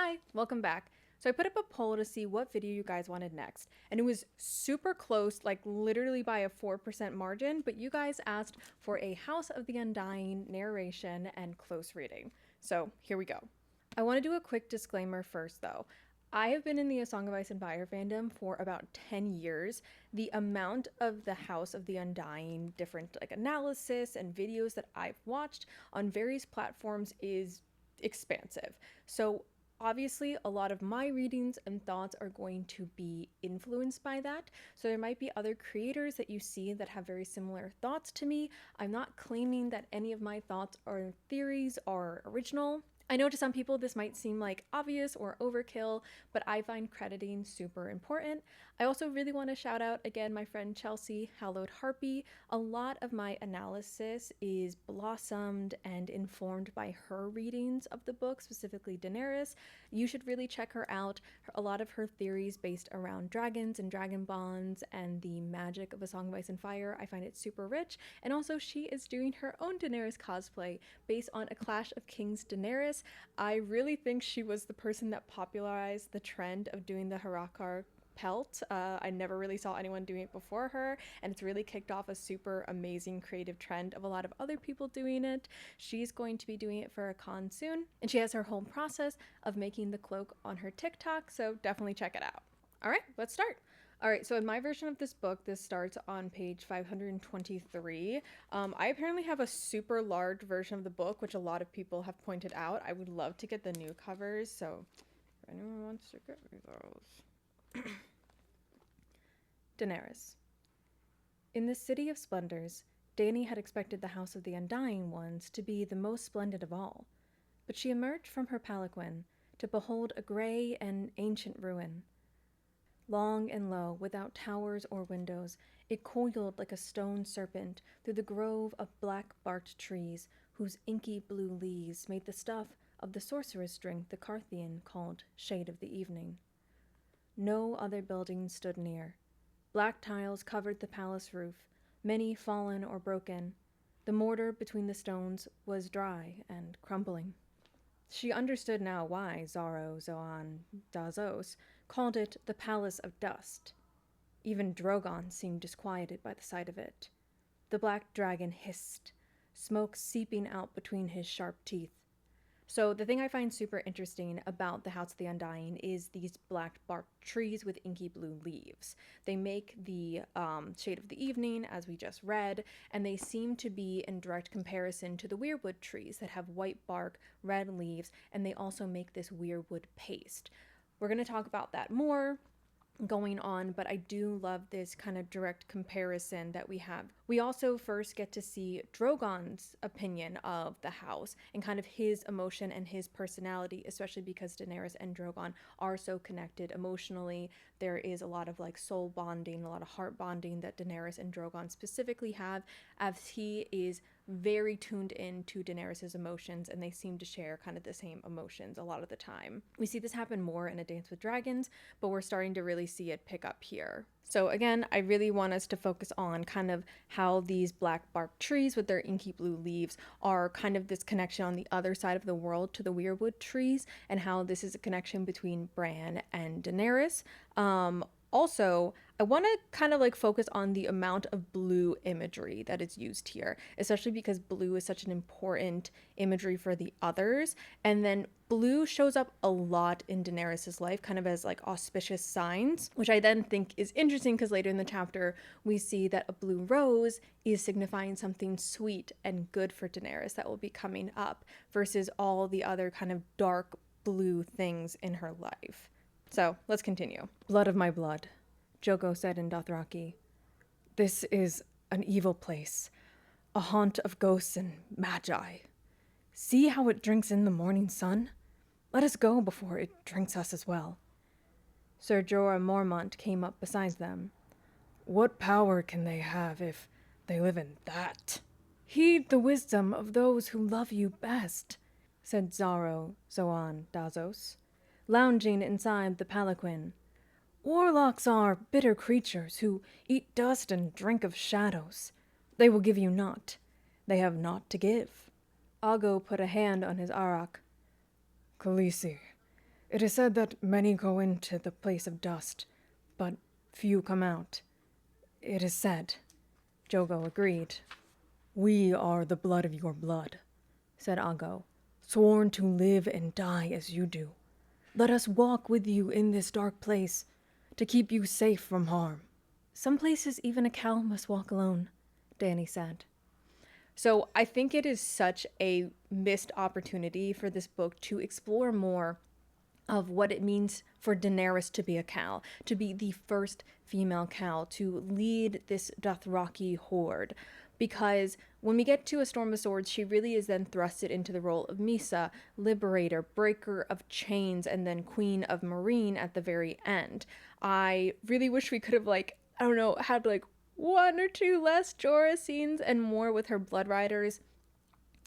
Hi, welcome back. So I put up a poll to see what video you guys wanted next, and it was super close, like literally by a 4% margin, but you guys asked for a House of the Undying narration and close reading. So here we go. I want to do a quick disclaimer first though. I have been in the A Song of Ice and Fire fandom for about 10 years. The amount of the House of the Undying, different like analysis and videos that I've watched on various platforms is expansive. So obviously a lot of my readings and thoughts are going to be influenced by that. So there might be other creators that you see that have very similar thoughts to me. I'm not claiming that any of my thoughts or theories are original. I know to some people this might seem like obvious or overkill, but I find crediting super important. I also really want to shout out again my friend Chelsea, Hallowed Harpy. A lot of my analysis is blossomed and informed by her readings of the book, specifically Daenerys. You should really check her out. A lot of her theories based around dragons and dragon bonds and the magic of A Song of Ice and Fire, I find it super rich. And also she is doing her own Daenerys cosplay based on A Clash of Kings Daenerys. I really think she was the person that popularized the trend of doing the Harakar pelt. I never really saw anyone doing it before her, and it's really kicked off a super amazing creative trend of a lot of other people doing it. She's going to be doing it for a con soon, and she has her whole process of making the cloak on her TikTok, so definitely check it out. All right, let's start. All right, so in my version of this book, this starts on page 523. I apparently have a super large version of the book, which a lot of people have pointed out. I would love to get the new covers, so if anyone wants to get me those. Daenerys. In this city of splendors, Dany had expected the House of the Undying Ones to be the most splendid of all, but she emerged from her palanquin to behold a gray and ancient ruin. Long and low, without towers or windows, it coiled like a stone serpent through the grove of black-barked trees whose inky blue leaves made the stuff of the sorceress drink the Carthian called Shade of the Evening. No other buildings stood near. Black tiles covered the palace roof, many fallen or broken. The mortar between the stones was dry and crumbling. She understood now why Zaro, Zoan, Dazos called it the Palace of Dust. Even Drogon seemed disquieted by the sight of it. The black dragon hissed, smoke seeping out between his sharp teeth. So the thing I find super interesting about the House of the Undying is these black bark trees with inky blue leaves. They make the Shade of the Evening, as we just read, and they seem to be in direct comparison to the weirwood trees that have white bark, red leaves, and they also make this weirwood paste. We're going to talk about that more going on, but I do love this kind of direct comparison that we have. We also first get to see Drogon's opinion of the house and kind of his emotion and his personality, especially because Daenerys and Drogon are so connected emotionally. There is a lot of like soul bonding, a lot of heart bonding that Daenerys and Drogon specifically have, as he is very tuned in to Daenerys' emotions, and they seem to share kind of the same emotions a lot of the time. We see this happen more in A Dance with Dragons, but we're starting to really see it pick up here. So again, I really want us to focus on kind of how these black bark trees with their inky blue leaves are kind of this connection on the other side of the world to the weirwood trees, and how this is a connection between Bran and Daenerys. Also, I want to kind of like focus on the amount of blue imagery that is used here, especially because blue is such an important imagery for the others. And then blue shows up a lot in Daenerys' life, kind of as like auspicious signs, which I then think is interesting because later in the chapter, we see that a blue rose is signifying something sweet and good for Daenerys that will be coming up versus all the other kind of dark blue things in her life. So let's continue. Blood of my blood, Jogo said in Dothraki. This is an evil place, a haunt of ghosts and magi. See how it drinks in the morning sun? Let us go before it drinks us as well. Ser Jorah Mormont came up beside them. What power can they have if they live in that? Heed the wisdom of those who love you best, said Zaro, Zoan, Dazos, lounging inside the palanquin. Warlocks are bitter creatures who eat dust and drink of shadows. They will give you naught. They have naught to give. Aggo put a hand on his arak. Khaleesi, It is said that many go into the place of dust, but few come out. It is said. Jogo agreed. We are the blood of your blood, said Ago, sworn to live and die as you do. Let us walk with you in this dark place, to keep you safe from harm. Some places even a cow must walk alone, Dany said. So I think it is such a missed opportunity for this book to explore more of what it means for Daenerys to be a Khal, to be the first female Khal, to lead this Dothraki horde. Because when we get to A Storm of Swords, she really is then thrusted into the role of Misa, liberator, breaker of chains, and then queen of Meereen at the very end. I really wish we could have, had one or two less Jorah scenes and more with her Blood Riders,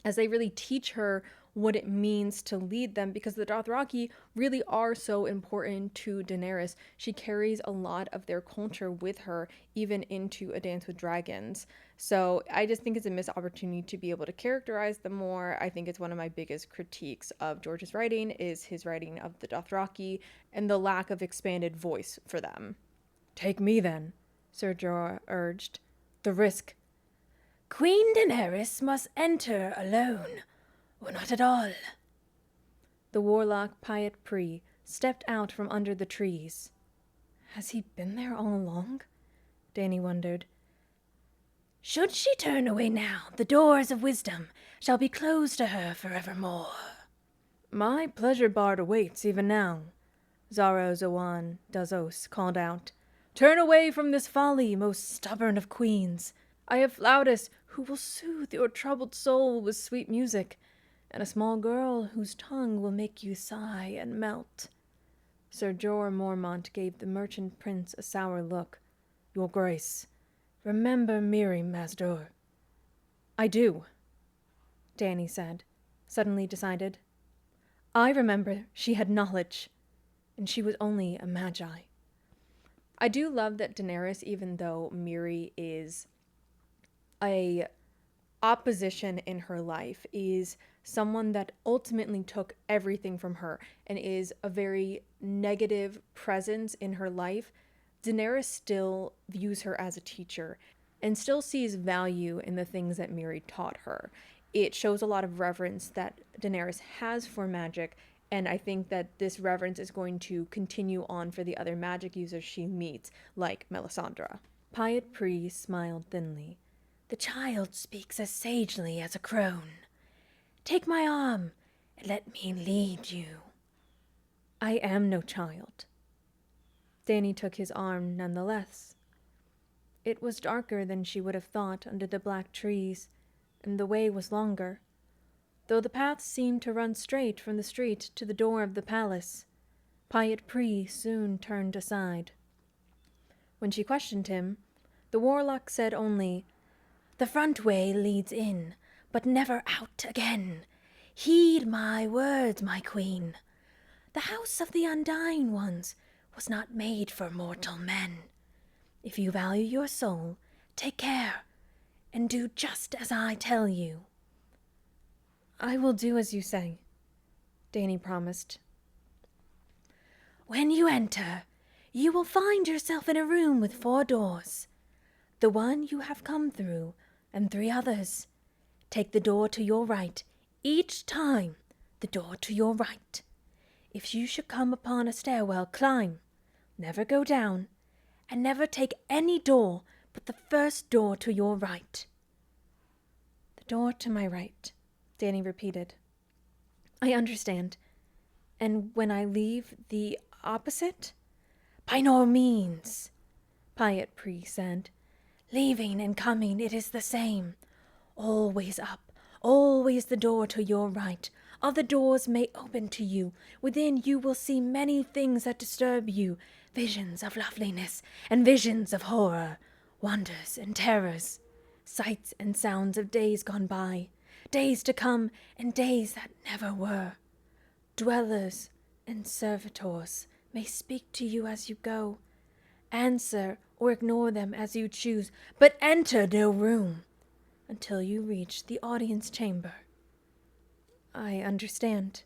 as they really teach her what it means to lead them, because the Dothraki really are so important to Daenerys. She carries a lot of their culture with her, even into A Dance with Dragons. So I just think it's a missed opportunity to be able to characterize them more. I think it's one of my biggest critiques of George's writing is his writing of the Dothraki and the lack of expanded voice for them. Take me then, Ser Jorah urged. The risk. Queen Daenerys must enter alone, or not at all. The warlock Pyat Pri stepped out from under the trees. Has he been there all along? Dany wondered. Should she turn away now, the doors of wisdom shall be closed to her forevermore. My pleasure bard awaits even now, Zaro Zawan Dazos called out. Turn away from this folly, most stubborn of queens. I have flautists who will soothe your troubled soul with sweet music, and a small girl whose tongue will make you sigh and melt. Ser Jorah Mormont gave the merchant prince a sour look. Your Grace, remember Mirri Maz Duur. I do, Dany said, suddenly decided. I remember she had knowledge, and she was only a magi. I do love that Daenerys, even though Mirri is a opposition in her life, is someone that ultimately took everything from her and is a very negative presence in her life, Daenerys still views her as a teacher and still sees value in the things that Mirri taught her. It shows a lot of reverence that Daenerys has for magic, and I think that this reverence is going to continue on for the other magic users she meets, like Melisandre. Pyat Pri smiled thinly. The child speaks as sagely as a crone. Take my arm and let me lead you. I am no child. Dany took his arm nonetheless. It was darker than she would have thought under the black trees, and the way was longer, though the path seemed to run straight from the street to the door of the palace. Pyat Pri soon turned aside. When she questioned him, the warlock said only, The front way leads in, but never out again. Heed my words, my queen. The house of the Undying Ones was not made for mortal men. If you value your soul, take care, and do just as I tell you. I will do as you say, Dany promised. When you enter, you will find yourself in a room with 4 doors. The one you have come through, and 3 others. Take the door to your right, each time the door to your right. If you should come upon a stairwell, climb. Never go down, and never take any door but the first door to your right. The door to my right, Dany repeated. I understand. And when I leave, the opposite? By no means, Pyat Pri said. Leaving and coming, it is the same. Always up, always the door to your right. Other doors may open to you. Within you will see many things that disturb you. Visions of loveliness and visions of horror. Wonders and terrors. Sights and sounds of days gone by. Days to come and days that never were. Dwellers and servitors may speak to you as you go. Answer or ignore them as you choose, but enter no room until you reach the audience chamber. I understand,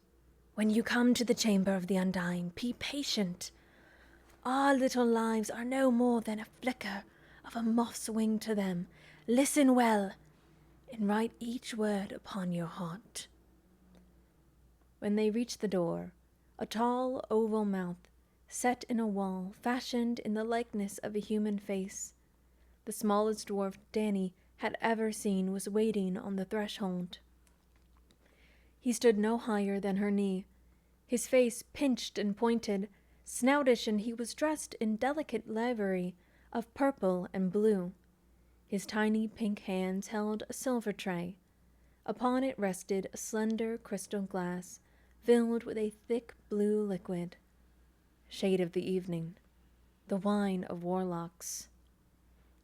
When you come to the chamber of the Undying, be patient. Our little lives are no more than a flicker of a moth's wing to them. Listen well, and write each word upon your heart. When they reached the door, a tall oval mouth, set in a wall, fashioned in the likeness of a human face, the smallest dwarf Dany had ever seen, was waiting on the threshold. He stood no higher than her knee, his face pinched and pointed, snoutish, and he was dressed in delicate livery of purple and blue. His tiny pink hands held a silver tray. Upon it rested a slender crystal glass filled with a thick blue liquid. Shade of the evening, the wine of warlocks.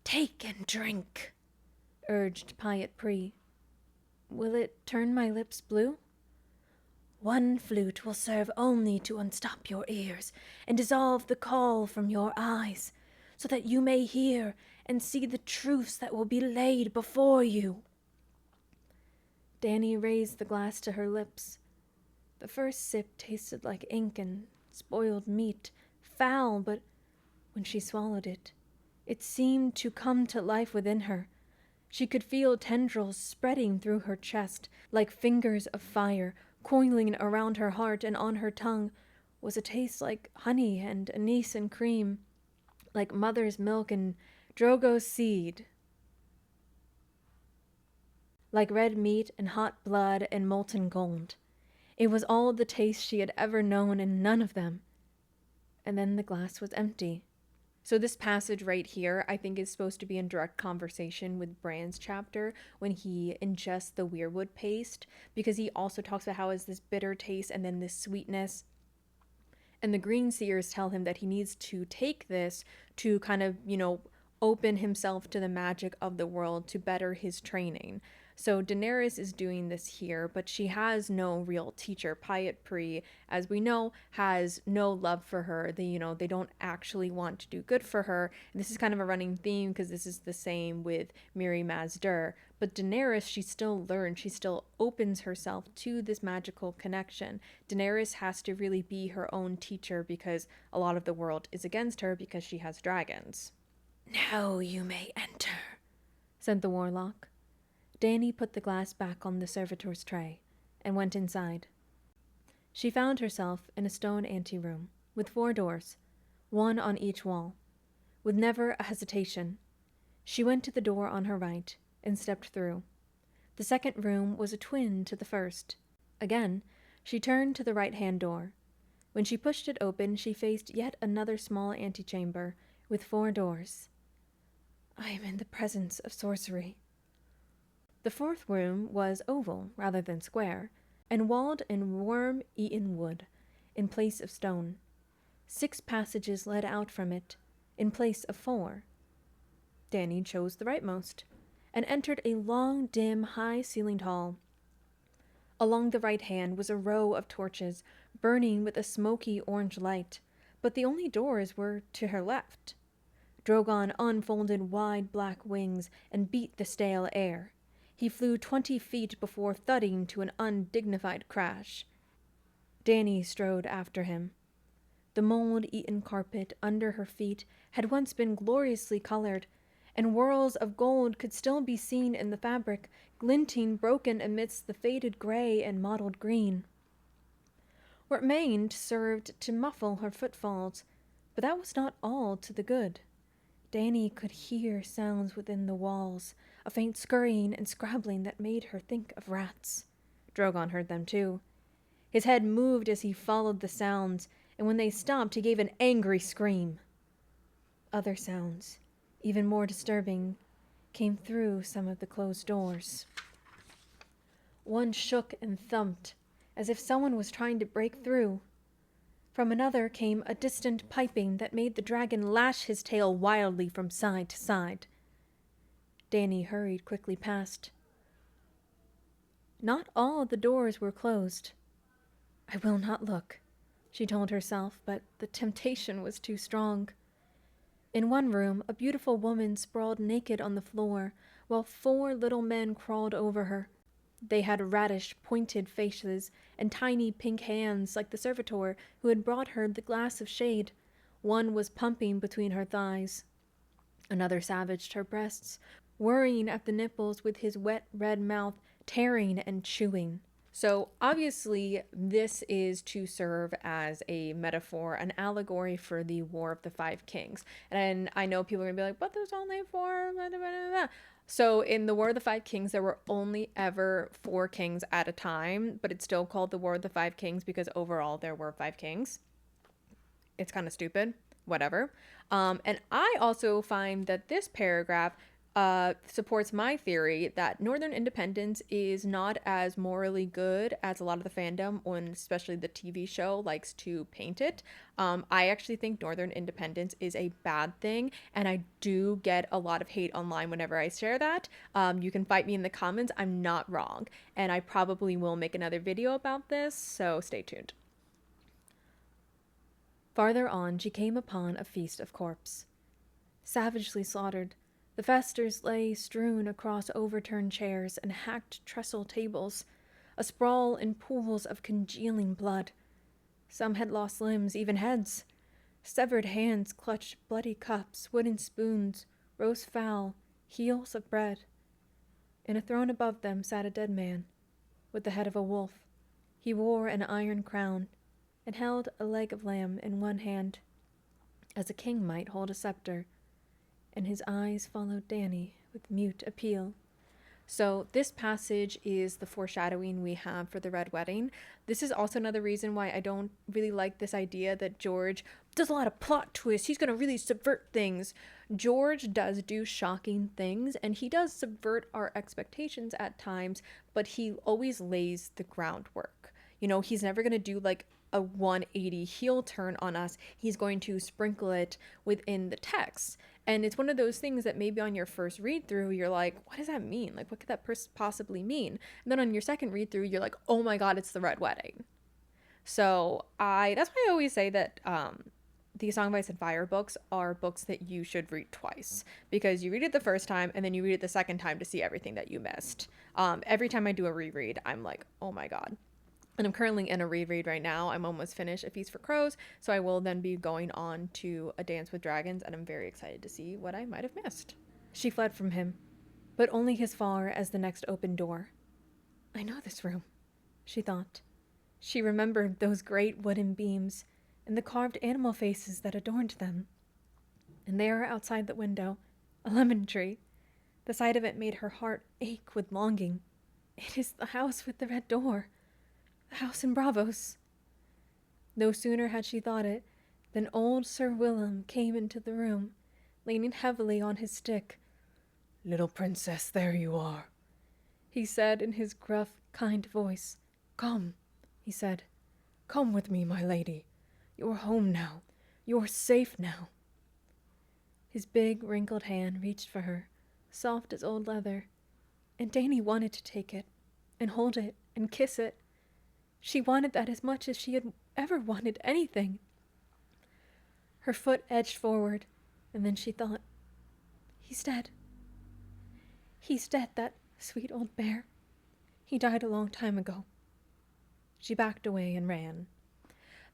Take and drink, urged Pyat Pri. Will it turn my lips blue? One flute will serve only to unstop your ears and dissolve the call from your eyes, so that you may hear and see the truths that will be laid before you. Dany raised the glass to her lips. The first sip tasted like ink and spoiled meat, foul, but when she swallowed it, it seemed to come to life within her. She could feel tendrils spreading through her chest like fingers of fire, coiling around her heart, and on her tongue was a taste like honey and anise and cream, like mother's milk and Drogo's seed, like red meat and hot blood and molten gold. It was all the taste she had ever known, and none of them. And then the glass was empty. So this passage right here, I think, is supposed to be in direct conversation with Bran's chapter when he ingests the weirwood paste, because he also talks about how it has this bitter taste and then this sweetness. And the green seers tell him that he needs to take this to kind of, open himself to the magic of the world to better his training. So Daenerys is doing this here, but she has no real teacher. Pyat Pri, as we know, has no love for her. They don't actually want to do good for her. And this is kind of a running theme because this is the same with Mirri Maz Duur. But Daenerys, she still learns. She still opens herself to this magical connection. Daenerys has to really be her own teacher because a lot of the world is against her because she has dragons. Now you may enter, said the warlock. Dany put the glass back on the servitor's tray and went inside. She found herself in a stone anteroom with 4 doors, one on each wall. With never a hesitation, she went to the door on her right and stepped through. The second room was a twin to the first. Again, she turned to the right-hand door. When she pushed it open, she faced yet another small antechamber with 4 doors. I am in the presence of sorcery. The 4th room was oval rather than square, and walled in worm-eaten wood in place of stone. 6 passages led out from it in place of 4. Dany chose the rightmost and entered a long, dim, high-ceilinged hall. Along the right hand was a row of torches burning with a smoky orange light, but the only doors were to her left. Drogon unfolded wide black wings and beat the stale air. He flew 20 feet before thudding to an undignified crash. Dany strode after him. The mold-eaten carpet under her feet had once been gloriously colored, and whorls of gold could still be seen in the fabric, glinting broken amidst the faded gray and mottled green. What remained served to muffle her footfalls, but that was not all to the good. Dany could hear sounds within the walls, a faint scurrying and scrabbling that made her think of rats. Drogon heard them too. His head moved as he followed the sounds, and when they stopped, he gave an angry scream. Other sounds, even more disturbing, came through some of the closed doors. One shook and thumped, as if someone was trying to break through. From another came a distant piping that made the dragon lash his tail wildly from side to side. Dany hurried quickly past. Not all the doors were closed. I will not look, she told herself, but the temptation was too strong. In one room, a beautiful woman sprawled naked on the floor, while 4 little men crawled over her. They had radish, pointed faces and tiny pink hands like the servitor who had brought her the glass of shade. One was pumping between her thighs. Another savaged her breasts, worrying at the nipples with his wet red mouth, tearing and chewing. So, obviously, this is to serve as a metaphor, an allegory for the War of the Five Kings. And I know people are going to be like, but there's only four. Blah, blah, blah, blah. So, in the War of the Five Kings, there were only ever four kings at a time, but it's still called the War of the Five Kings because overall there were five kings. It's kind of stupid. Whatever. And I also find that this paragraph supports my theory that Northern independence is not as morally good as a lot of the fandom, and especially the TV show, likes to paint it. I actually think Northern independence is a bad thing, and I do get a lot of hate online whenever I share that. You can fight me in the comments. I'm not wrong, and I probably will make another video about this, so stay tuned. Farther on, she came upon a feast of corpse. Savagely slaughtered, the festers lay strewn across overturned chairs and hacked trestle tables, asprawl in pools of congealing blood. Some had lost limbs, even heads. Severed hands clutched bloody cups, wooden spoons, roast fowl, heels of bread. In a throne above them sat a dead man, with the head of a wolf. He wore an iron crown, and held a leg of lamb in one hand, as a king might hold a scepter, and his eyes followed Dany with mute appeal. So this passage is the foreshadowing we have for the Red Wedding. This is also another reason why I don't really like this idea that George does a lot of plot twists. He's going to really subvert things. George does do shocking things, and he does subvert our expectations at times, but he always lays the groundwork. You know, he's never going to do like a 180 heel turn on us. He's going to sprinkle it within the text. And it's one of those things that maybe on your first read through, you're like, what does that mean? Like, what could that possibly mean? And then on your second read through, you're like, oh my God, it's the Red Wedding. So that's why I always say that the Song of Ice and Fire books are books that you should read twice, because you read it the first time and then you read it the second time to see everything that you missed. Every time I do a reread, I'm like, oh my God. And I'm currently in a reread right now. I'm almost finished A Feast for Crows, so I will then be going on to A Dance with Dragons, and I'm very excited to see what I might have missed. She fled from him, but only as far as the next open door. I know this room, she thought. She remembered those great wooden beams and the carved animal faces that adorned them. And there, outside the window, a lemon tree. The sight of it made her heart ache with longing. It is the house with the red door. The house in Bravos. No sooner had she thought it than old Sir Willem came into the room, leaning heavily on his stick. "Little princess, there you are," he said in his gruff, kind voice. "Come," he said. "Come with me, my lady. You're home now. You're safe now." His big, wrinkled hand reached for her, soft as old leather, and Dany wanted to take it, and hold it, and kiss it. She wanted that as much as she had ever wanted anything. Her foot edged forward, and then she thought, he's dead. He's dead, that sweet old bear. He died a long time ago. She backed away and ran.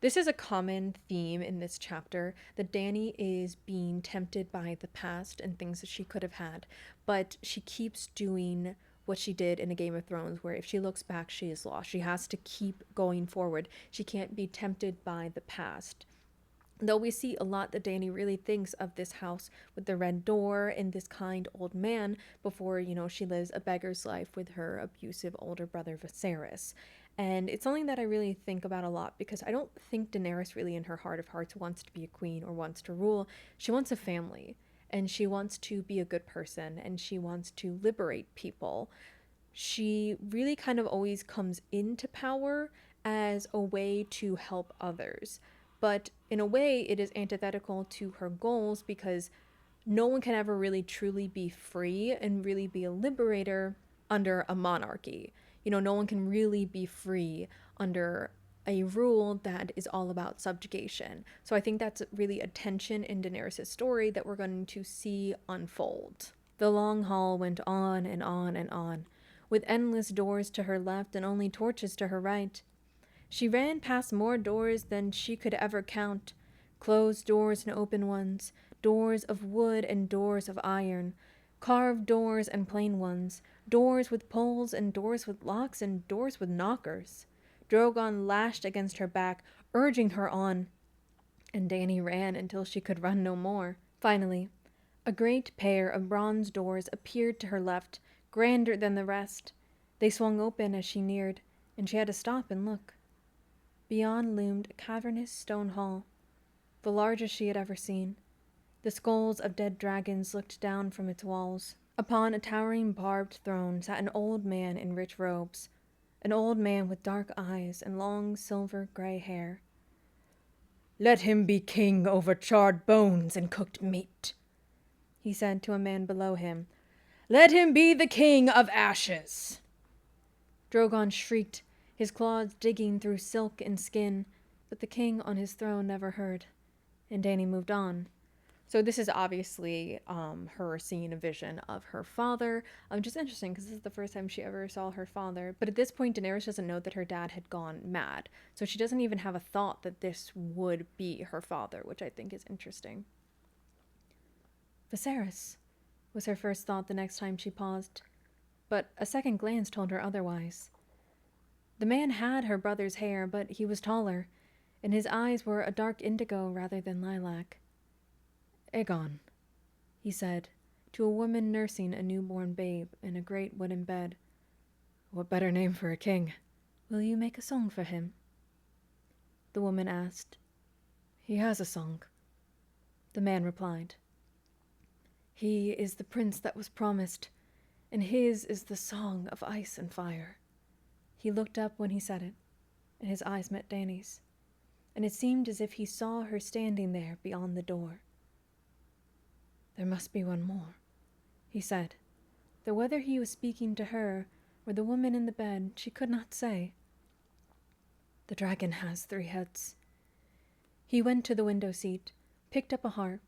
This is a common theme in this chapter, that Dany is being tempted by the past and things that she could have had, but she keeps doing what she did in A Game of Thrones, where if she looks back, she is lost. She has to keep going forward. She can't be tempted by the past. Though we see a lot that Dany really thinks of this house with the red door and this kind old man before, she lives a beggar's life with her abusive older brother Viserys. And it's something that I really think about a lot, because I don't think Daenerys really in her heart of hearts wants to be a queen or wants to rule. She wants a family, and she wants to be a good person, and she wants to liberate people. She really kind of always comes into power as a way to help others. But in a way, it is antithetical to her goals, because no one can ever really truly be free and really be a liberator under a monarchy. No one can really be free under a rule that is all about subjugation. So I think that's really a tension in Daenerys' story that we're going to see unfold. The long hall went on and on and on, with endless doors to her left and only torches to her right. She ran past more doors than she could ever count, closed doors and open ones, doors of wood and doors of iron, carved doors and plain ones, doors with poles and doors with locks and doors with knockers. Drogon lashed against her back, urging her on, and Dany ran until she could run no more. Finally, a great pair of bronze doors appeared to her left, grander than the rest. They swung open as she neared, and she had to stop and look. Beyond loomed a cavernous stone hall, the largest she had ever seen. The skulls of dead dragons looked down from its walls. Upon a towering barbed throne sat an old man in rich robes, an old man with dark eyes and long silver gray hair. "Let him be king over charred bones and cooked meat," he said to a man below him. "Let him be the king of ashes." Drogon shrieked, his claws digging through silk and skin, but the king on his throne never heard, and Dany moved on. So this is obviously her seeing a vision of her father, which is interesting because this is the first time she ever saw her father. But at this point, Daenerys doesn't know that her dad had gone mad, so she doesn't even have a thought that this would be her father, which I think is interesting. Viserys was her first thought the next time she paused, but a second glance told her otherwise. The man had her brother's hair, but he was taller, and his eyes were a dark indigo rather than lilac. "Aegon," he said, to a woman nursing a newborn babe in a great wooden bed. "What better name for a king?" "Will you make a song for him?" the woman asked. "He has a song," the man replied. "He is the prince that was promised, and his is the song of ice and fire." He looked up when he said it, and his eyes met Dany's, and it seemed as if he saw her standing there beyond the door. "There must be one more," he said, though whether he was speaking to her or the woman in the bed she could not say. "The dragon has 3 heads." He went to the window seat, picked up a harp,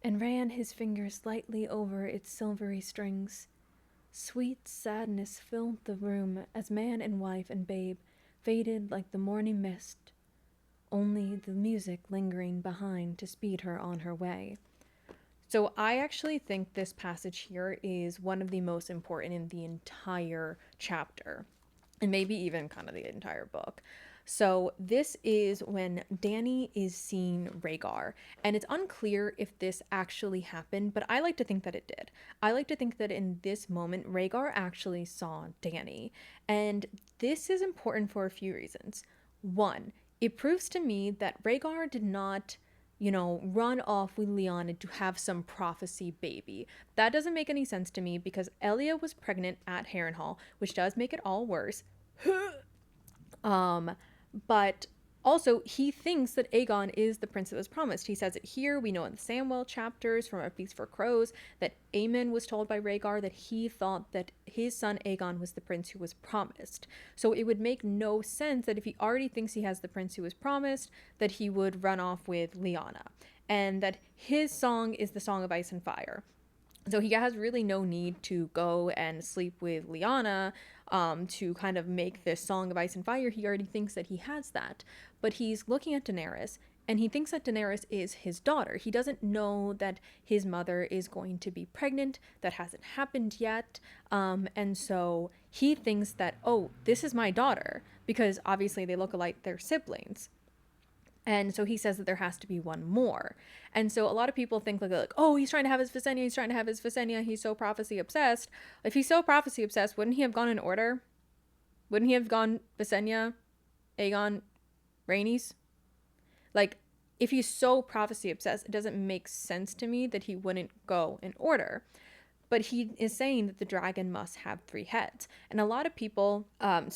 and ran his fingers lightly over its silvery strings. Sweet sadness filled the room as man and wife and babe faded like the morning mist, only the music lingering behind to speed her on her way. So I actually think this passage here is one of the most important in the entire chapter, and maybe even kind of the entire book. So this is when Dany is seeing Rhaegar, and it's unclear if this actually happened, but I like to think that it did. I like to think that in this moment, Rhaegar actually saw Dany, and this is important for a few reasons. One, it proves to me that Rhaegar did not run off with Lyanna to have some prophecy baby. That doesn't make any sense to me because Elia was pregnant at Harrenhal, which does make it all worse. But also, he thinks that Aegon is the prince that was promised. He says it here. We know in the Samwell chapters from A Feast for Crows that Aemon was told by Rhaegar that he thought that his son Aegon was the prince who was promised. So it would make no sense that if he already thinks he has the prince who was promised, that he would run off with Lyanna. And that his song is the Song of Ice and Fire. So he has really no need to go and sleep with Lyanna to kind of make this Song of Ice and Fire. He already thinks that he has that. But he's looking at Daenerys, and he thinks that Daenerys is his daughter. He doesn't know that his mother is going to be pregnant. That hasn't happened yet. And so he thinks that, oh, this is my daughter, because obviously they look alike, they're siblings. And so he says that there has to be one more. And so a lot of people think like, oh, he's trying to have his Visenya, he's so prophecy obsessed. If he's so prophecy obsessed, wouldn't he have gone in order? Wouldn't he have gone Visenya, Aegon, Rhaenys? Like, if he's so prophecy obsessed, it doesn't make sense to me that he wouldn't go in order. But he is saying that the dragon must have 3 heads. And a lot of people, I'm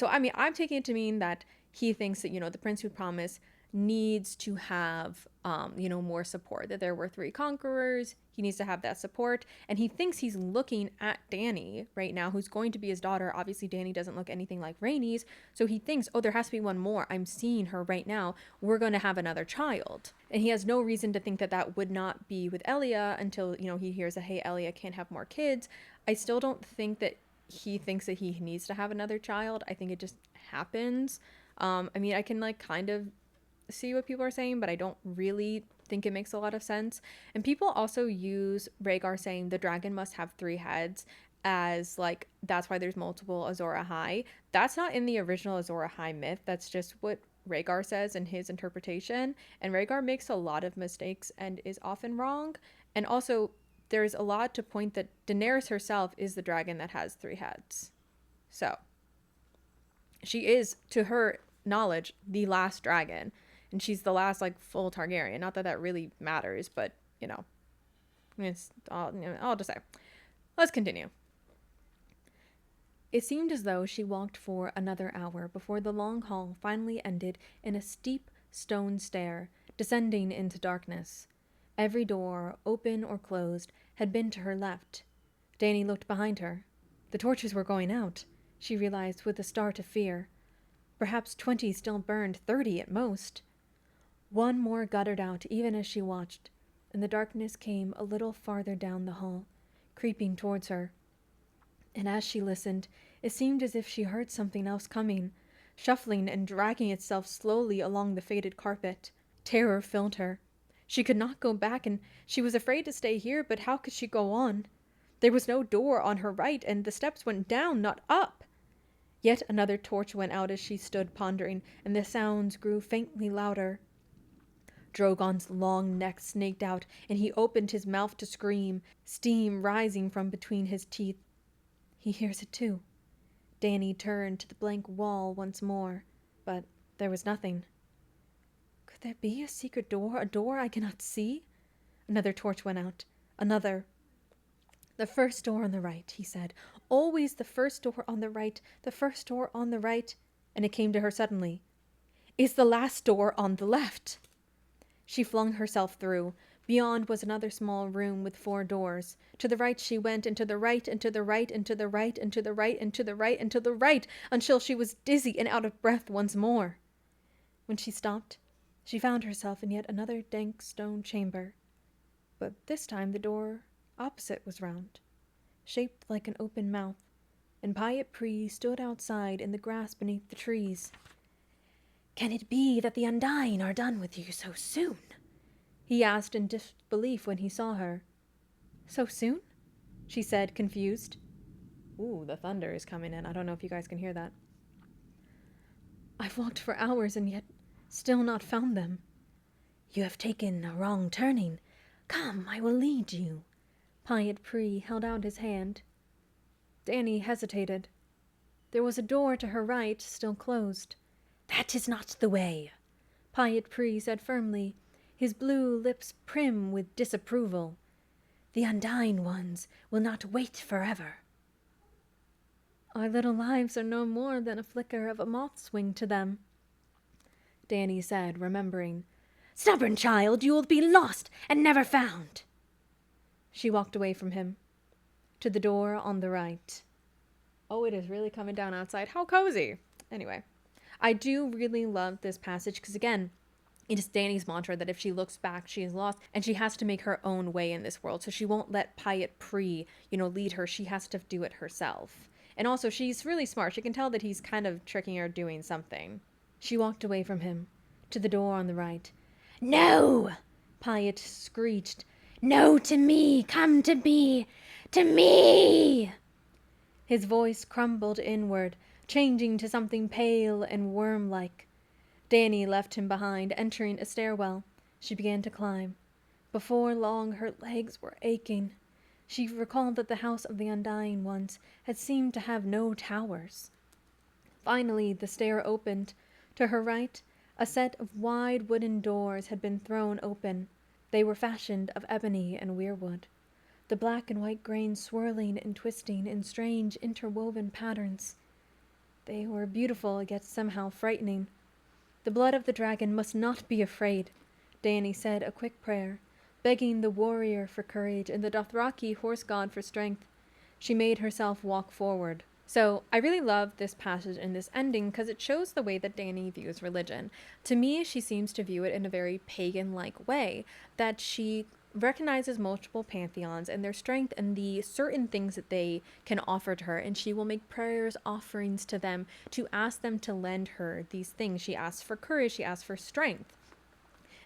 taking it to mean that he thinks that, the prince who promised needs to have, more support, that there were 3 conquerors. He needs to have that support. And he thinks he's looking at Dany right now, who's going to be his daughter. Obviously, Dany doesn't look anything like Rhaenys. So he thinks, oh, there has to be one more. I'm seeing her right now. We're going to have another child. And he has no reason to think that that would not be with Elia until, he hears that, hey, Elia can't have more kids. I still don't think that he thinks that he needs to have another child. I think it just happens. I mean, I can like kind of see what people are saying, but I don't really think it makes a lot of sense. And people also use Rhaegar saying the dragon must have 3 heads as like that's why there's multiple Azor Ahai. That's not in the original Azor Ahai myth. That's just what Rhaegar says in his interpretation. And Rhaegar makes a lot of mistakes and is often wrong. And also, there's a lot to point that Daenerys herself is the dragon that has 3 heads. So, she is, to her knowledge, the last dragon. And she's the last, like, full Targaryen. Not that that really matters, but, you know, I'll just say. Let's continue. It seemed as though she walked for another hour before the long hall finally ended in a steep stone stair, descending into darkness. Every door, open or closed, had been to her left. Dany looked behind her. The torches were going out, she realized with a start of fear. Perhaps 20 still burned, 30 at most. One more guttered out even as she watched, and the darkness came a little farther down the hall, creeping towards her. And as she listened, it seemed as if she heard something else coming, shuffling and dragging itself slowly along the faded carpet. Terror filled her. She could not go back, and she was afraid to stay here, but how could she go on? There was no door on her right, and the steps went down, not up. Yet another torch went out as she stood pondering, and the sounds grew faintly louder. Drogon's long neck snaked out, and he opened his mouth to scream, steam rising from between his teeth. He hears it too. Dany turned to the blank wall once more, but there was nothing. Could there be a secret door, a door I cannot see? Another torch went out. Another. The first door on the right, he said. Always the first door on the right, the first door on the right. And it came to her suddenly. Is the last door on the left? She flung herself through. Beyond was another small room with 4 doors. To the right she went, and to the right, and to the right, and to the right, and to the right, and to the right, and to the right, until she was dizzy and out of breath once more. When she stopped, she found herself in yet another dank stone chamber. But this time the door opposite was round, shaped like an open mouth, and Pyat Pree stood outside in the grass beneath the trees. Can it be that the Undying are done with you so soon? He asked in disbelief when he saw her. So soon? She said, confused. Ooh, the thunder is coming in. I don't know if you guys can hear that. I've walked for hours and yet still not found them. You have taken a wrong turning. Come, I will lead you. Pyat Pree held out his hand. Dany hesitated. There was a door to her right, still closed. That is not the way, Pyat Pree said firmly, his blue lips prim with disapproval. The Undying ones will not wait forever. Our little lives are no more than a flicker of a moth's wing to them, Dany said, remembering. Stubborn child, you will be lost and never found. She walked away from him, to the door on the right. Oh, it is really coming down outside. How cozy. Anyway, I do really love this passage because, again, it is Dany's mantra that if she looks back, she is lost, and she has to make her own way in this world. So she won't let Pyat Pree, lead her. She has to do it herself. And also, she's really smart. She can tell that he's kind of tricking her, doing something. She walked away from him, to the door on the right. No! Pyat screeched. No to me! Come to me! To me! His voice crumbled inward, changing to something pale and worm-like. Dany left him behind, entering a stairwell. She began to climb. Before long, her legs were aching. She recalled that the house of the Undying ones had seemed to have no towers. Finally, the stair opened. To her right, a set of wide wooden doors had been thrown open. They were fashioned of ebony and weirwood, the black and white grain swirling and twisting in strange interwoven patterns. They were beautiful, yet somehow frightening. The blood of the dragon must not be afraid, Dany said a quick prayer, begging the warrior for courage and the Dothraki horse god for strength. She made herself walk forward. So I really love this passage and this ending because it shows the way that Dany views religion. To me, she seems to view it in a very pagan-like way, that she recognizes multiple pantheons and their strength and the certain things that they can offer to her, and she will make prayers, offerings to them to ask them to lend her these things. She asks for courage, she asks for strength.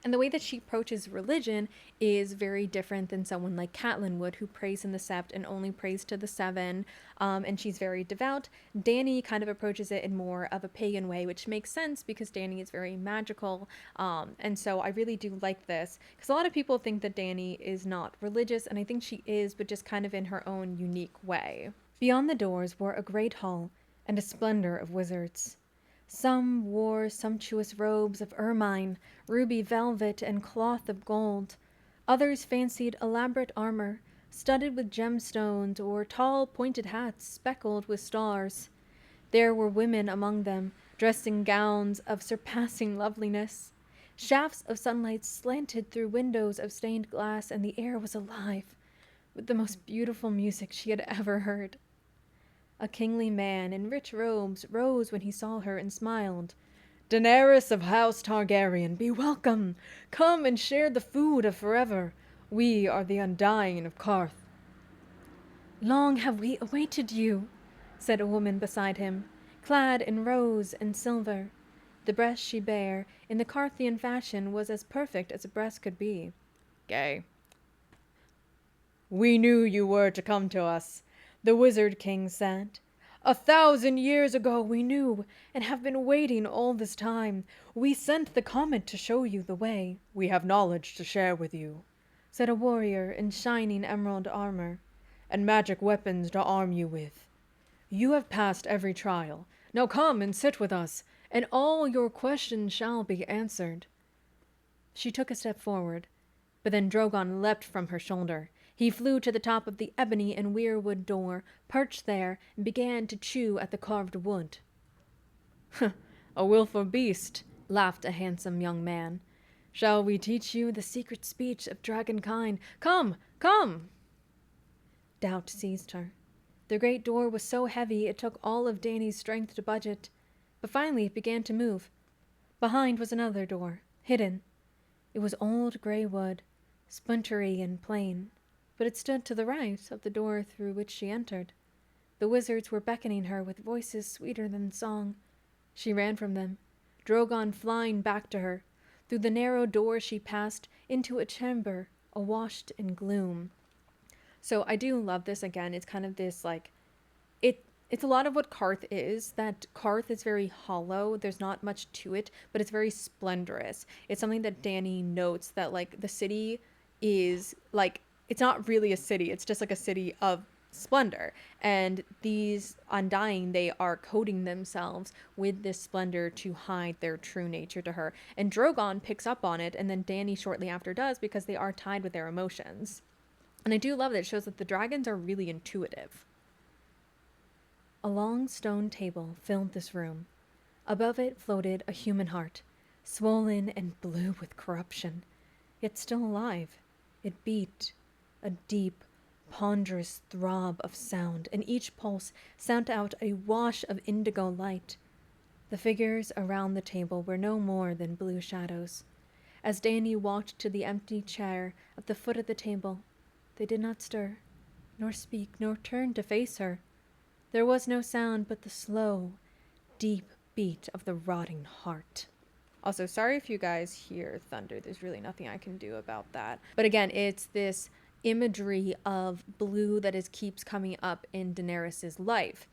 And the way that she approaches religion is very different than someone like Catelyn would, who prays in the Sept and only prays to the Seven, and she's very devout. Dany kind of approaches it in more of a pagan way, which makes sense because Dany is very magical, and so I really do like this, because a lot of people think that Dany is not religious, and I think she is, but just kind of in her own unique way. Beyond the doors were a great hall and a splendor of wizards. Some wore sumptuous robes of ermine, ruby velvet, and cloth of gold. Others fancied elaborate armor, studded with gemstones, or tall pointed hats speckled with stars. There were women among them, dressed in gowns of surpassing loveliness. Shafts of sunlight slanted through windows of stained glass, and the air was alive with the most beautiful music she had ever heard. A kingly man in rich robes rose when he saw her and smiled. "Daenerys of House Targaryen, be welcome! Come and share the food of forever. We are the Undying of Qarth." "Long have we awaited you," said a woman beside him, clad in rose and silver. The breast she bare, in the Qarthian fashion, was as perfect as a breast could be. Gay. "We knew you were to come to us," the Wizard King said. "1,000 years ago we knew, and have been waiting all this time. We sent the comet to show you the way." "We have knowledge to share with you," said a warrior in shining emerald armor, "and magic weapons to arm you with. You have passed every trial. Now come and sit with us, and all your questions shall be answered." She took a step forward, but then Drogon leapt from her shoulder. He flew to the top of the ebony and weirwood door, perched there, and began to chew at the carved wood. "A willful beast," laughed a handsome young man. "Shall we teach you the secret speech of dragonkind? Come, come!" Doubt seized her. The great door was so heavy it took all of Dany's strength to budge it. But finally it began to move. Behind was another door, hidden. It was old gray wood, splintery and plain, but it stood to the right of the door through which she entered. The wizards were beckoning her with voices sweeter than song. She ran from them, Drogon flying back to her. Through the narrow door she passed into a chamber awashed in gloom. So I do love this. Again, it's kind of this like it's a lot of what Qarth is, that Qarth is very hollow. There's not much to it, but it's very splendorous. It's something that Dany notes, that like the city is like, it's not really a city. It's just like a city of splendor. And these Undying, they are coating themselves with this splendor to hide their true nature to her. And Drogon picks up on it, and then Dany shortly after does, because they are tied with their emotions. And I do love that it shows that the dragons are really intuitive. A long stone table filled this room. Above it floated a human heart, swollen and blue with corruption, yet still alive. It beat, a deep, ponderous throb of sound, and each pulse sent out a wash of indigo light. The figures around the table were no more than blue shadows. As Dany walked to the empty chair at the foot of the table, they did not stir, nor speak, nor turn to face her. There was no sound but the slow, deep beat of the rotting heart. Also, sorry if you guys hear thunder. There's really nothing I can do about that. But again, it's this imagery of blue that keeps coming up in Daenerys' life.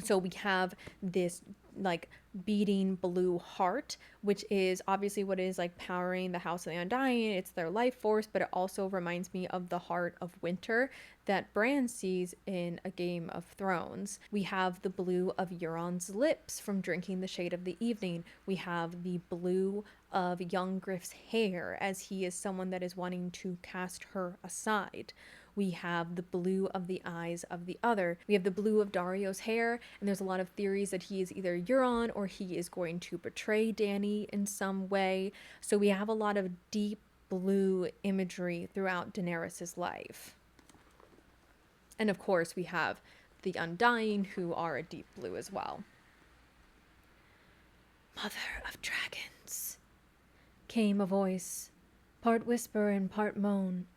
So we have this like beating blue heart, which is obviously what is like powering the House of the Undying. It's their life force, but it also reminds me of the heart of winter that Bran sees in A Game of Thrones. We have the blue of Euron's lips from drinking the shade of the evening. We have the blue of young Griff's hair, as he is someone that is wanting to cast her aside. We have the blue of the eyes of the other. We have the blue of Dario's hair, and there's a lot of theories that he is either Euron or he is going to betray Dany in some way. So we have a lot of deep blue imagery throughout Daenerys' life. And of course, we have the Undying, who are a deep blue as well. "Mother of dragons," came a voice, part whisper and part moan.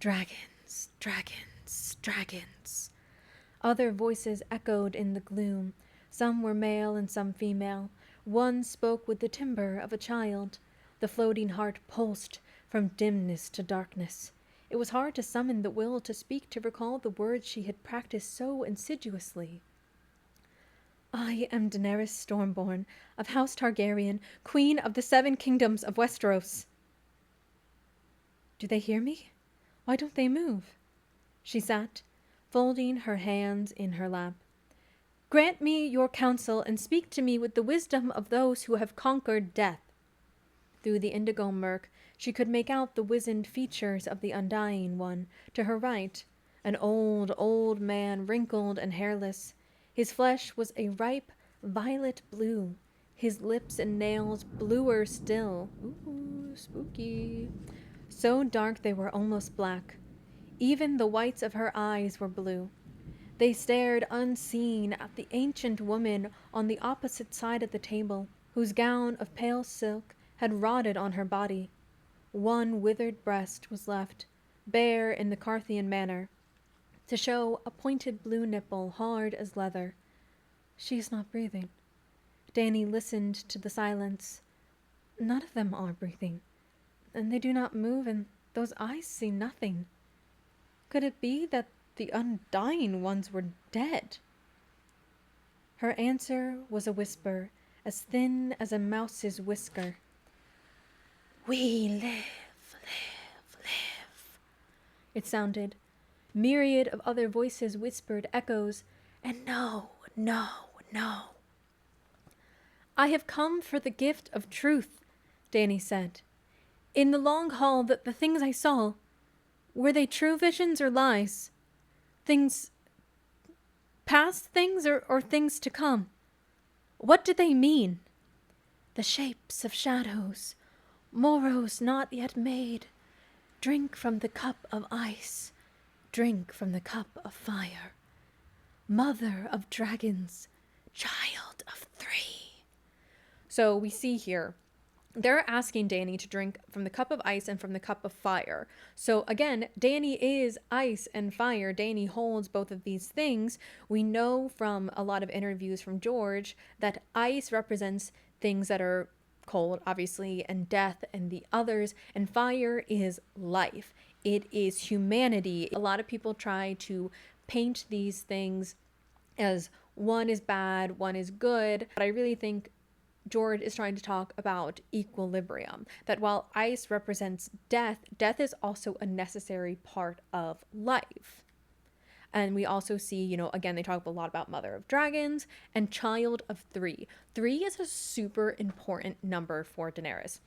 Dragons, dragons, dragons. Other voices echoed in the gloom. Some were male and some female. One spoke with the timbre of a child. The floating heart pulsed from dimness to darkness. It was hard to summon the will to speak to recall the words she had practiced so insidiously. I am Daenerys Stormborn, of House Targaryen, Queen of the 7 Kingdoms of Westeros. Do they hear me? Why don't they move? She sat, folding her hands in her lap. Grant me your counsel and speak to me with the wisdom of those who have conquered death. Through the indigo murk, she could make out the wizened features of the Undying One. To her right, an old, old man, wrinkled and hairless. His flesh was a ripe violet blue, his lips and nails bluer still. Ooh, spooky. So dark they were almost black. Even the whites of her eyes were blue. They stared unseen at the ancient woman on the opposite side of the table, whose gown of pale silk had rotted on her body. One withered breast was left, bare in the Carthian manner, to show a pointed blue nipple hard as leather. She is not breathing. Dany listened to the silence. None of them are breathing, and they do not move, and those eyes see nothing. Could it be that the Undying ones were dead? Her answer was a whisper, as thin as a mouse's whisker. We live, live, live. It sounded. Myriad of other voices whispered echoes, and no, no, no. I have come for the gift of truth, Dany said. In the long hall, the things I saw, were they true visions or lies? Things, past things or things to come? What did they mean? The shapes of shadows, morrows not yet made. Drink from the cup of ice, drink from the cup of fire. Mother of dragons, child of 3. So we see here, they're asking Dany to drink from the cup of ice and from the cup of fire. So again, Dany is ice and fire. Dany holds both of these things. We know from a lot of interviews from George that ice represents things that are cold, obviously, and death and the others, and fire is life. It is humanity. A lot of people try to paint these things as one is bad, one is good, but I really think George is trying to talk about equilibrium, that while ice represents death, death is also a necessary part of life. And we also see, again, they talk a lot about Mother of Dragons and Child of 3. 3 is a super important number for Daenerys.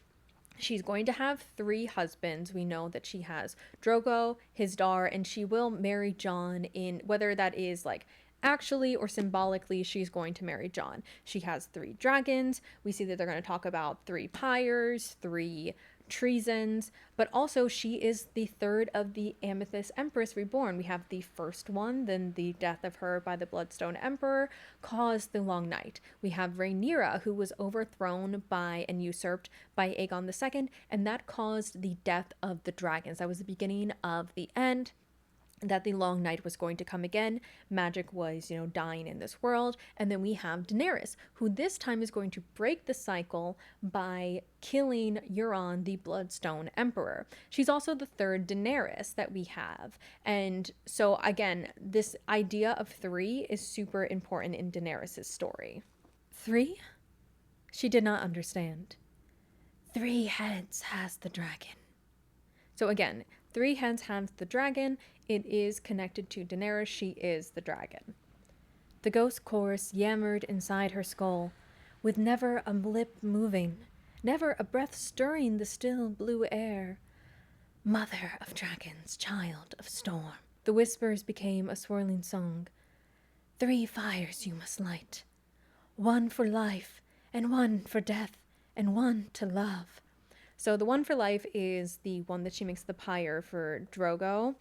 She's going to have 3 husbands. We know that she has Drogo, Hizdahr, and she will marry Jon in, whether that is like actually or symbolically, she's going to marry Jon. She has 3 dragons. We see that they're going to talk about 3 pyres, 3 treasons, but also she is the 3rd of the Amethyst Empress reborn. We have the first one, then the death of her by the Bloodstone Emperor caused the Long Night. We have Rhaenyra, who was overthrown by and usurped by Aegon II, and that caused the death of the dragons. That was the beginning of the end, that the Long Night was going to come again. Magic was, dying in this world. And then we have Daenerys, who this time is going to break the cycle by killing Euron, the Bloodstone Emperor. She's also the 3rd Daenerys that we have. And so again, this idea of 3 is super important in Daenerys' story. 3? She did not understand. 3 heads has the dragon. So again, 3 heads has the dragon. It is connected to Daenerys. She is the dragon. The ghost chorus yammered inside her skull, with never a lip moving, never a breath stirring the still blue air. Mother of dragons, child of storm. The whispers became a swirling song. 3 fires you must light. 1 for life, and 1 for death, and 1 to love. So the 1 for life is the one that she makes the pyre for Drogo,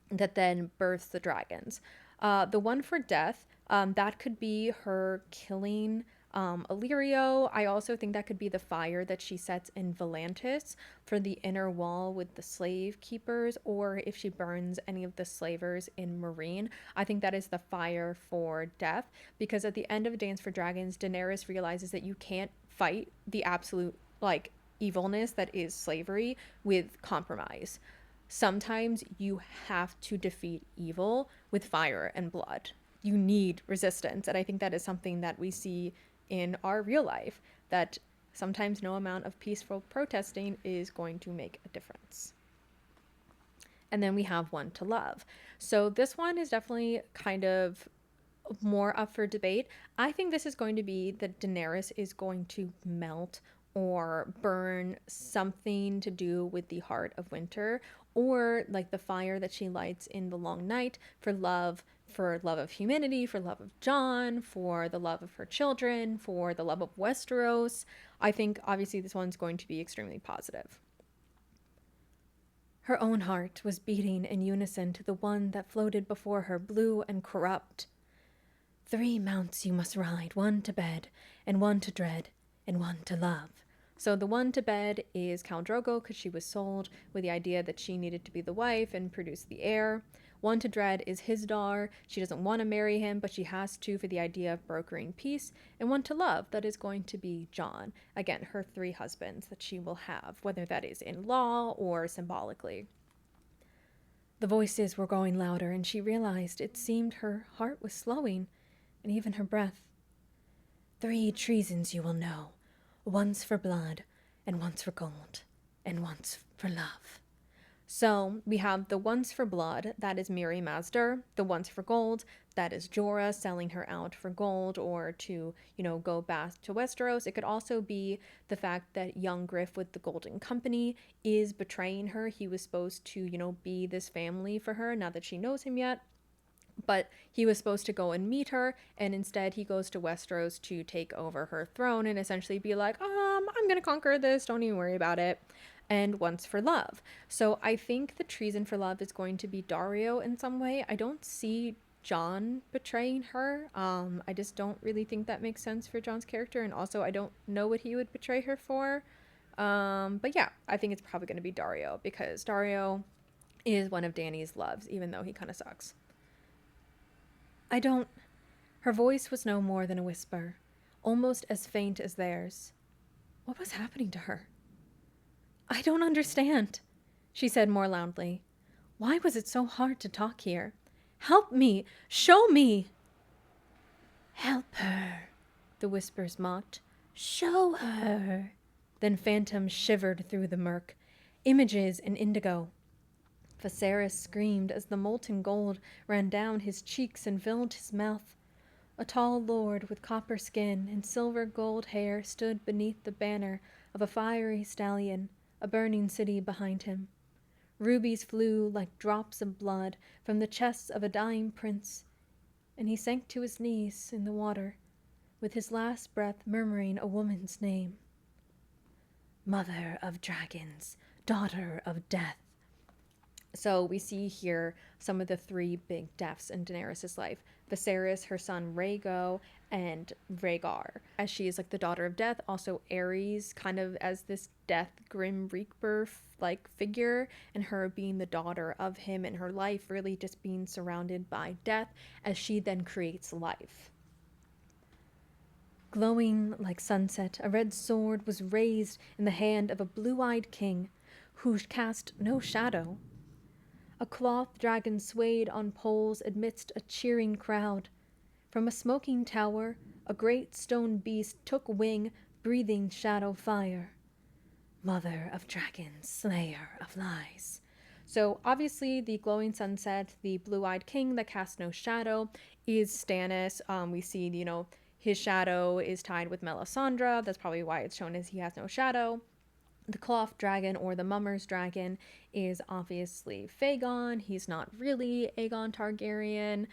that then births the dragons. The 1 for death, that could be her killing Illyrio. I also think that could be the fire that she sets in Volantis for the inner wall with the slave keepers, or if she burns any of the slavers in Marine. I think that is the fire for death, because at the end of Dance for Dragons, Daenerys realizes that you can't fight the absolute, like, evilness that is slavery with compromise. Sometimes you have to defeat evil with fire and blood. You need resistance. And I think that is something that we see in our real life, that sometimes no amount of peaceful protesting is going to make a difference. And then we have One to Love. So this one is definitely kind of more up for debate. I think this is going to be that Daenerys is going to melt or burn something to do with the heart of winter, or like the fire that she lights in the long night for love of humanity, for love of Jon, for the love of her children, for the love of Westeros. I think obviously this one's going to be extremely positive. Her own heart was beating in unison to the one that floated before her, blue and corrupt. 3 mounts you must ride, one to bed, and one to dread, and one to love. So the one to bed is Khal Drogo, because she was sold with the idea that she needed to be the wife and produce the heir. One to dread is Hisdar. She doesn't want to marry him, but she has to for the idea of brokering peace. And one to love, that is going to be Jon. Again, her 3 husbands that she will have, whether that is in law or symbolically. The voices were growing louder, and she realized it seemed her heart was slowing, and even her breath. 3 treasons you will know, once for blood, and once for gold, and once for love. So we have the once for blood, that is Miri Mazdur. The once for gold, that is Jorah selling her out for gold or to, go back to Westeros. It could also be the fact that young Griff with the Golden Company is betraying her. He was supposed to, be this family for her, not that she knows him yet. But he was supposed to go and meet her, and instead he goes to Westeros to take over her throne and essentially be like, I'm gonna conquer this, don't even worry about it. And once for love. So I think the treason for love is going to be Daario in some way. I don't see Jon betraying her. I just don't really think that makes sense for Jon's character, and also I don't know what he would betray her for. But yeah, I think it's probably going to be Daario, because Daario is one of Dany's loves, even though he kind of sucks. I don't. Her voice was no more than a whisper, almost as faint as theirs. What was happening to her? I don't understand, she said more loudly. Why was it so hard to talk here? Help me! Show me! Help her, the whispers mocked. Show her. Then phantoms shivered through the murk, images in indigo. Viserys screamed as the molten gold ran down his cheeks and filled his mouth. A tall lord with copper skin and silver gold hair stood beneath the banner of a fiery stallion, a burning city behind him. Rubies flew like drops of blood from the chests of a dying prince, and he sank to his knees in the water, with his last breath murmuring a woman's name. Mother of dragons, daughter of death. So we see here some of the 3 big deaths in Daenerys' life. Viserys, her son Rhaego, and Rhaegar, as she is like the daughter of death. Also Aerys, kind of as this death grim reaper like figure, and her being the daughter of him, and her life really just being surrounded by death as she then creates life. Glowing like sunset, a red sword was raised in the hand of a blue-eyed king who cast no shadow. A cloth dragon swayed on poles amidst a cheering crowd. From a smoking tower, a great stone beast took wing, breathing shadow fire. Mother of dragons, slayer of lies. So obviously the glowing sunset, the blue-eyed king that casts no shadow, is Stannis. We see, his shadow is tied with Melisandre. That's probably why it's shown as he has no shadow. The cloth dragon, or the mummer's dragon, is obviously Fagon. He's not really Aegon Targaryen,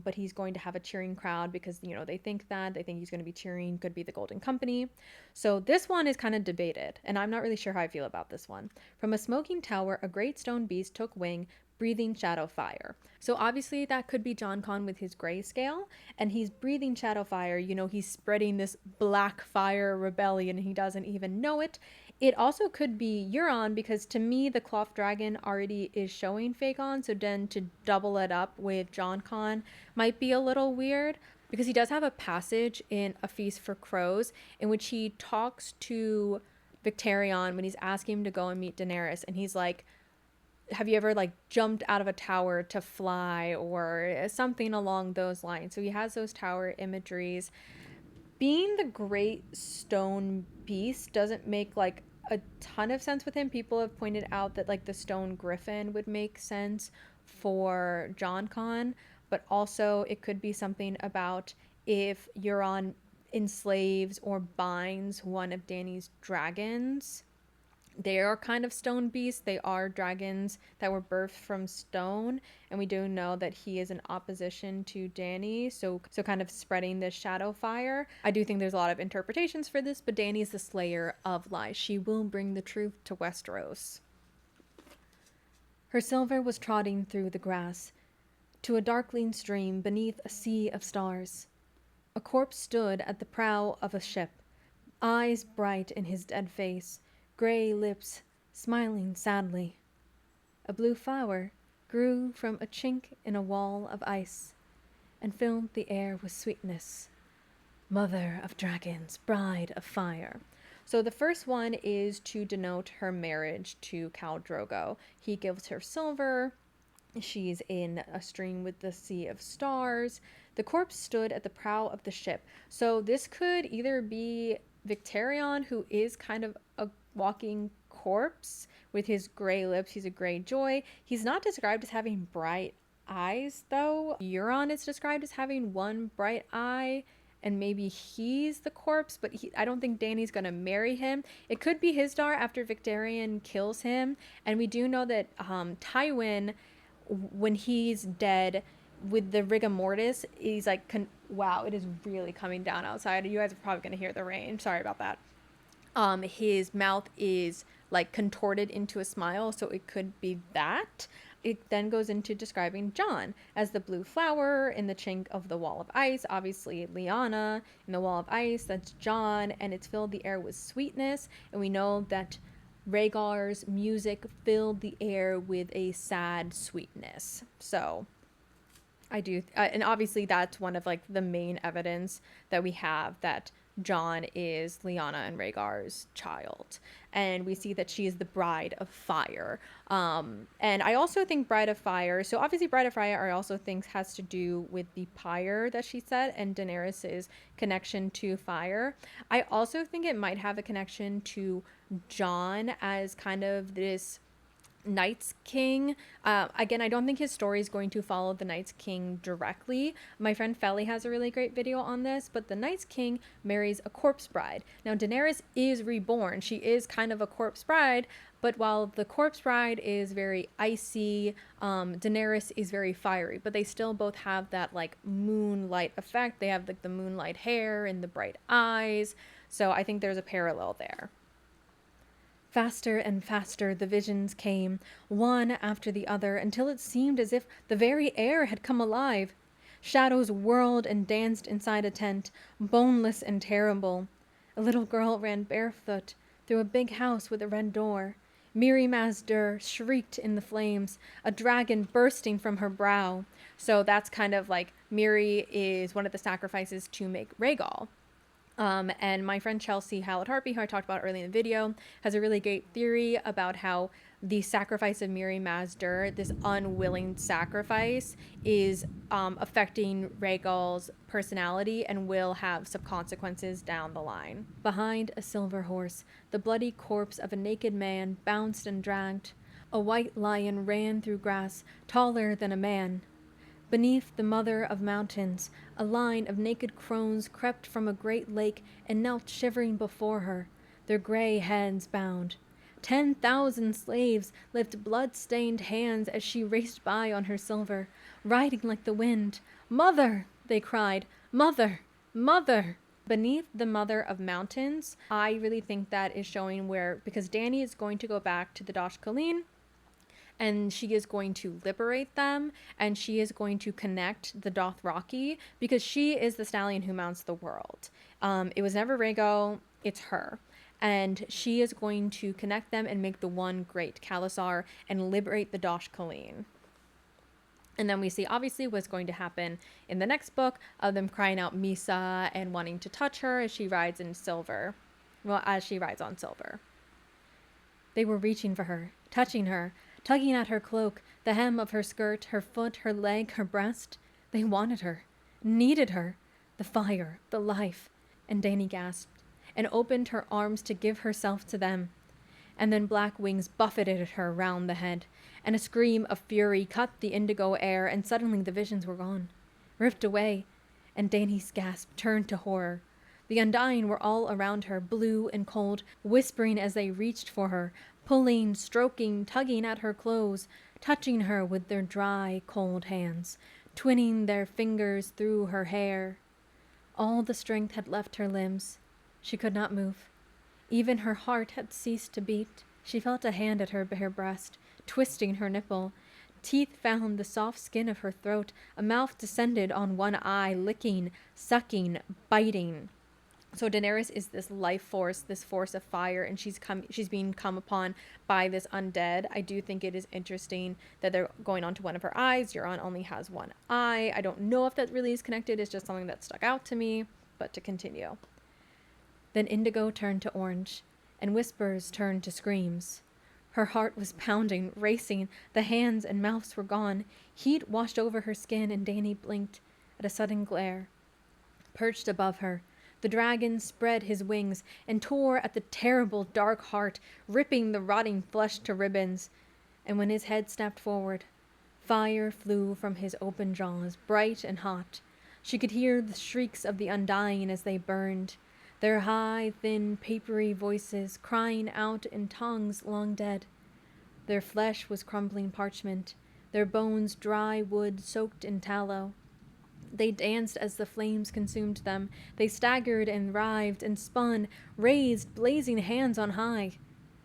but he's going to have a cheering crowd because, they think he's going to be cheering, could be the Golden Company. So this one is kind of debated, and I'm not really sure how I feel about this one. From a smoking tower, a great stone beast took wing, breathing shadow fire. So obviously that could be Jon Con with his grayscale, and he's breathing shadow fire. You know, he's spreading this black fire rebellion, and he doesn't even know it. It also could be Euron, because to me the cloth dragon already is showing Fagon, so then to double it up with Jon Con might be a little weird, because he does have a passage in A Feast for Crows in which he talks to Victarion when he's asking him to go and meet Daenerys, and he's like, have you ever like jumped out of a tower to fly, or something along those lines. So he has those tower imageries. Being the great stone beast doesn't make like a ton of sense with him. People have pointed out that like the stone griffin would make sense for Jon Con, but also it could be something about if Euron enslaves or binds one of Dany's dragons. They are kind of stone beasts. They are dragons that were birthed from stone, and we do know that he is in opposition to Dany, so kind of spreading this shadow fire. I do think there's a lot of interpretations for this, but Dany is the slayer of lies. She will bring the truth to Westeros. Her silver was trotting through the grass to a darkling stream beneath a sea of stars. A corpse stood at the prow of a ship, eyes bright in his dead face, gray lips smiling sadly. A blue flower grew from a chink in a wall of ice and filled the air with sweetness. Mother of dragons, bride of fire. So the first one is to denote her marriage to Khal Drogo. He gives her silver. She's in a stream with the sea of stars. The corpse stood at the prow of the ship. So this could either be Victarion, who is kind of a walking corpse with his gray lips. He's a gray joy. He's not described as having bright eyes, though. Euron is described as having one bright eye, and maybe he's the corpse, but I don't think Dany's gonna marry him. It could be his daughter after Victarion kills him, and we do know that Tywin, when he's dead, with the rigor mortis, he's like, wow, it is really coming down outside. You guys are probably gonna hear the rain. Sorry about that. His mouth is like contorted into a smile, so it could be that. It then goes into describing Jon as the blue flower in the chink of the wall of ice. Obviously, Lyanna in the wall of ice, that's Jon, and it's filled the air with sweetness. And we know that Rhaegar's music filled the air with a sad sweetness. So I do, and obviously that's one of like the main evidence that we have that Jon is Lyanna and Rhaegar's child, and we see that she is the bride of fire. And I also think bride of fire. So obviously, bride of fire, I also think has to do with the pyre that she set and Daenerys's connection to fire. I also think it might have a connection to Jon as kind of this Night's King. Again, I don't think his story is going to follow the Night's King directly. My friend Felly has a really great video on this, but the Night's King marries a corpse bride. Now, Daenerys is reborn. She is kind of a corpse bride, but while the corpse bride is very icy, Daenerys is very fiery, but they still both have that like moonlight effect. They have like the moonlight hair and the bright eyes. So I think there's a parallel there. Faster and faster the visions came, one after the other, until it seemed as if the very air had come alive. Shadows whirled and danced inside a tent, boneless and terrible. A little girl ran barefoot through a big house with a red door. Mirri Maz Dur shrieked in the flames, a dragon bursting from her brow. So that's kind of like Mirri is one of the sacrifices to make Rhaegal. And my friend Chelsea Hallett Harpy, who I talked about early in the video, has a really great theory about how the sacrifice of Mirri Maz Dur, this unwilling sacrifice, is affecting Rhaegal's personality and will have some consequences down the line. Behind a silver horse, the bloody corpse of a naked man bounced and dragged. A white lion ran through grass, taller than a man. Beneath the mother of mountains, a line of naked crones crept from a great lake and knelt shivering before her, their gray heads bound. 10,000 slaves lift blood-stained hands as she raced by on her silver, riding like the wind. "Mother!" they cried. "Mother! Mother!" Beneath the mother of mountains, I really think that is showing where, because Dany is going to go back to the Dosh Khaleen, and she is going to liberate them, and she is going to connect the Dothraki, because she is the stallion who mounts the world. It was never Rhaego, it's her. And she is going to connect them and make the one great Khalasar and liberate the Dosh Khaleen. And then we see obviously what's going to happen in the next book of them crying out Misa and wanting to touch her as she rides in silver. Well, as she rides on silver. They were reaching for her, touching her, tugging at her cloak, the hem of her skirt, her foot, her leg, her breast. They wanted her, needed her, the fire, the life. And Dany gasped and opened her arms to give herself to them. And then black wings buffeted her round the head, and a scream of fury cut the indigo air, and suddenly the visions were gone, ripped away, and Dany's gasp turned to horror. The Undying were all around her, blue and cold, whispering as they reached for her, pulling, stroking, tugging at her clothes, touching her with their dry, cold hands, twinning their fingers through her hair. All the strength had left her limbs. She could not move. Even her heart had ceased to beat. She felt a hand at her bare breast, twisting her nipple. Teeth found the soft skin of her throat. A mouth descended on one eye, licking, sucking, biting. So Daenerys is this life force, this force of fire, and she's being come upon by this undead. I do think it is interesting that they're going onto one of her eyes. Euron only has one eye. I don't know if that really is connected. It's just something that stuck out to me. But to continue. Then indigo turned to orange, and whispers turned to screams. Her heart was pounding, racing. The hands and mouths were gone. Heat washed over her skin, and Dany blinked at a sudden glare. Perched above her, the dragon spread his wings and tore at the terrible dark heart, ripping the rotting flesh to ribbons. And when his head snapped forward, fire flew from his open jaws, bright and hot. She could hear the shrieks of the Undying as they burned, their high, thin, papery voices crying out in tongues long dead. Their flesh was crumbling parchment, their bones dry wood soaked in tallow. They danced as the flames consumed them. They staggered and writhed and spun, raised blazing hands on high,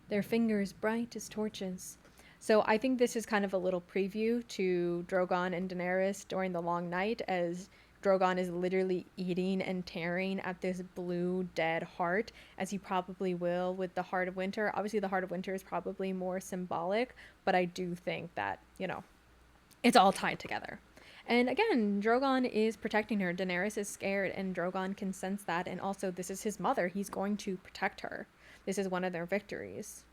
their fingers bright as torches. So I think this is kind of a little preview to Drogon and Daenerys during the long night, as Drogon is literally eating and tearing at this blue dead heart, as he probably will with the Heart of Winter. Obviously, the Heart of Winter is probably more symbolic, but I do think that, it's all tied together. And again, Drogon is protecting her. Daenerys is scared, and Drogon can sense that. And also, this is his mother. He's going to protect her. This is one of their victories.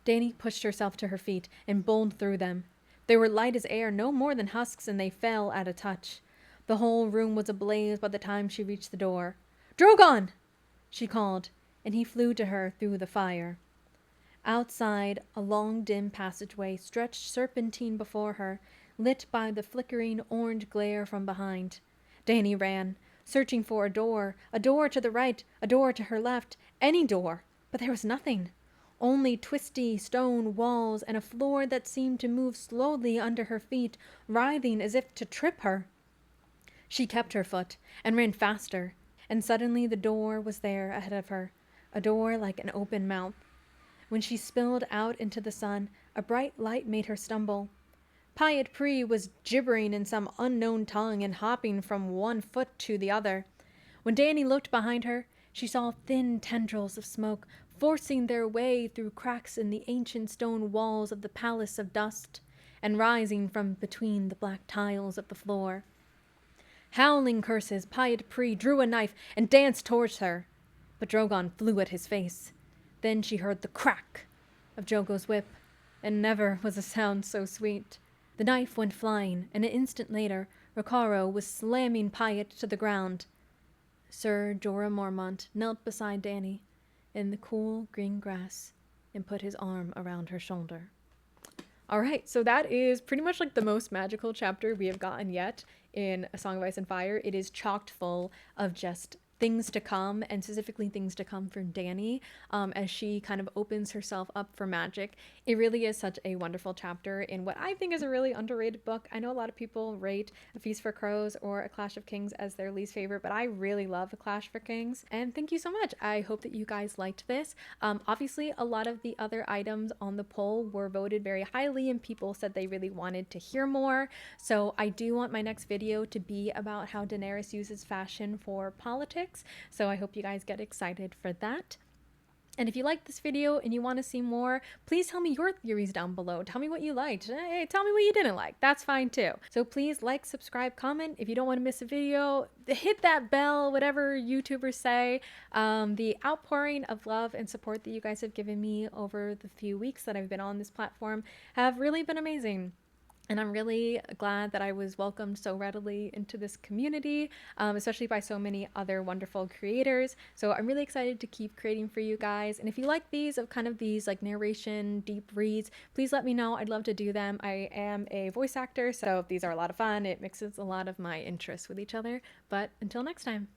Dany pushed herself to her feet and bowled through them. They were light as air, no more than husks, and they fell at a touch. The whole room was ablaze by the time she reached the door. "Drogon!" she called, and he flew to her through the fire. Outside, a long, dim passageway stretched serpentine before her, lit by the flickering orange glare from behind. Dany ran, searching for a door to the right, a door to her left, any door, but there was nothing. Only twisty stone walls and a floor that seemed to move slowly under her feet, writhing as if to trip her. She kept her foot and ran faster, and suddenly the door was there ahead of her, a door like an open mouth. When she spilled out into the sun, a bright light made her stumble. Pyat Pri was gibbering in some unknown tongue and hopping from one foot to the other. When Dany looked behind her, she saw thin tendrils of smoke forcing their way through cracks in the ancient stone walls of the Palace of Dust, and rising from between the black tiles of the floor. Howling curses, Pyat Pri drew a knife and danced towards her, but Drogon flew at his face. Then she heard the crack of Drogo's whip, and never was a sound so sweet. The knife went flying, and an instant later, Ricaro was slamming Pyat to the ground. Sir Jorah Mormont knelt beside Dany in the cool green grass and put his arm around her shoulder. All right, so that is pretty much like the most magical chapter we have gotten yet in A Song of Ice and Fire. It is chocked full of just things to come, and specifically things to come for Dany, as she kind of opens herself up for magic. It really is such a wonderful chapter in what I think is a really underrated book. I know a lot of people rate A Feast for Crows or A Clash of Kings as their least favorite, but I really love A Clash for Kings. And thank you so much. I hope that you guys liked this. Obviously, a lot of the other items on the poll were voted very highly, and people said they really wanted to hear more. So I do want my next video to be about how Daenerys uses fashion for politics. So I hope you guys get excited for that. And if you liked this video and you want to see more, please tell me your theories down below. Tell me what you liked. Hey, tell me what you didn't like. That's fine too. So please like, subscribe, comment. If you don't want to miss a video, hit that bell, whatever YouTubers say. The outpouring of love and support that you guys have given me over the few weeks that I've been on this platform have really been amazing. And I'm really glad that I was welcomed so readily into this community, especially by so many other wonderful creators. So I'm really excited to keep creating for you guys. And if you like these, of kind of these like narration, deep reads, please let me know. I'd love to do them. I am a voice actor, so these are a lot of fun. It mixes a lot of my interests with each other. But until next time.